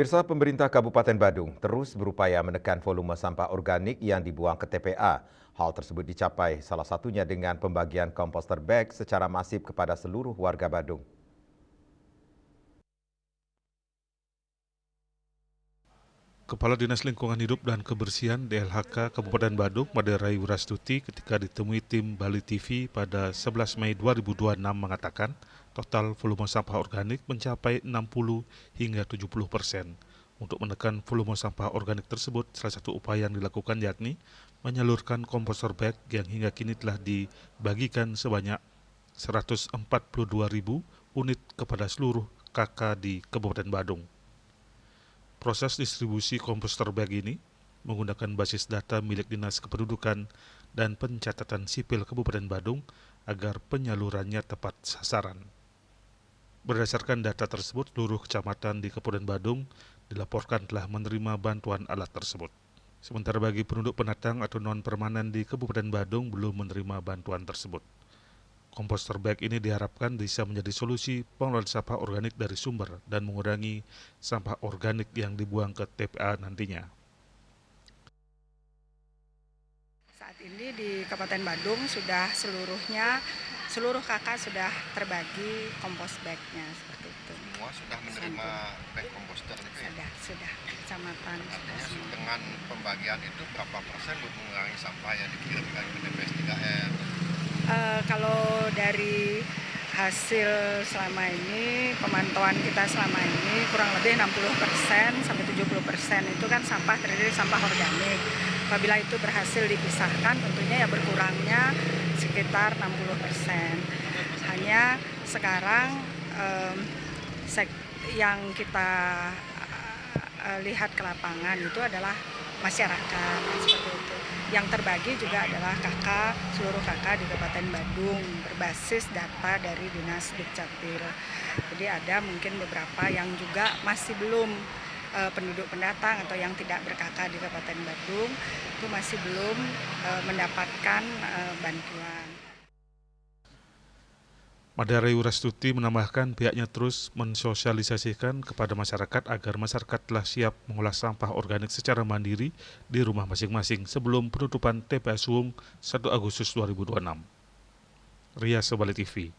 Pemirsa, pemerintah Kabupaten Badung terus berupaya menekan volume sampah organik yang dibuang ke TPA. Hal tersebut dicapai salah satunya dengan pembagian komposter bag secara masif kepada seluruh warga Badung. Kepala Dinas Lingkungan Hidup dan Kebersihan DLHK Kabupaten Badung, Maderai Wirastuti, ketika ditemui tim Bali TV pada 11 Mei 2026 mengatakan total volume sampah organik mencapai 60 hingga 70%. Untuk menekan volume sampah organik tersebut, salah satu upaya yang dilakukan yakni menyalurkan komposter bag yang hingga kini telah dibagikan sebanyak 142.000 unit kepada seluruh KK di Kabupaten Badung. Proses distribusi komposter bag ini menggunakan basis data milik Dinas Kependudukan dan Pencatatan Sipil Kabupaten Badung agar penyalurannya tepat sasaran. Berdasarkan data tersebut, seluruh kecamatan di Kabupaten Badung dilaporkan telah menerima bantuan alat tersebut. Sementara bagi penduduk pendatang atau non-permanen di Kabupaten Badung belum menerima bantuan tersebut. Komposter bag ini diharapkan bisa menjadi solusi pengelolaan sampah organik dari sumber dan mengurangi sampah organik yang dibuang ke TPA nantinya. Saat ini di Kabupaten Badung sudah seluruh kakak sudah terbagi kompos bagnya seperti itu. Semua sudah menerima bag komposter itu ya? Sudah, kecamatan. Artinya dengan pembagian itu berapa persen untuk mengurangi sampah yang dikirimkan ke TPS 3R? Kalau dari hasil selama ini, pemantauan kita selama ini kurang lebih 60% sampai 70% itu kan sampah terdiri sampah organik. Apabila itu berhasil dipisahkan tentunya ya berkurangnya sekitar 60%. Hanya sekarang yang kita lihat ke lapangan itu adalah masyarakat seperti itu. Yang terbagi juga adalah seluruh kakak di Kabupaten Badung berbasis data dari Dinas Dukcapil. Jadi ada mungkin beberapa yang juga masih belum penduduk pendatang atau yang tidak berkakak di Kabupaten Badung itu masih belum mendapatkan bantuan. Maderai Wirastuti menambahkan pihaknya terus mensosialisasikan kepada masyarakat agar masyarakat telah siap mengolah sampah organik secara mandiri di rumah masing-masing sebelum penutupan TPA Suung 1 Agustus 2026. Ria Sobali TV.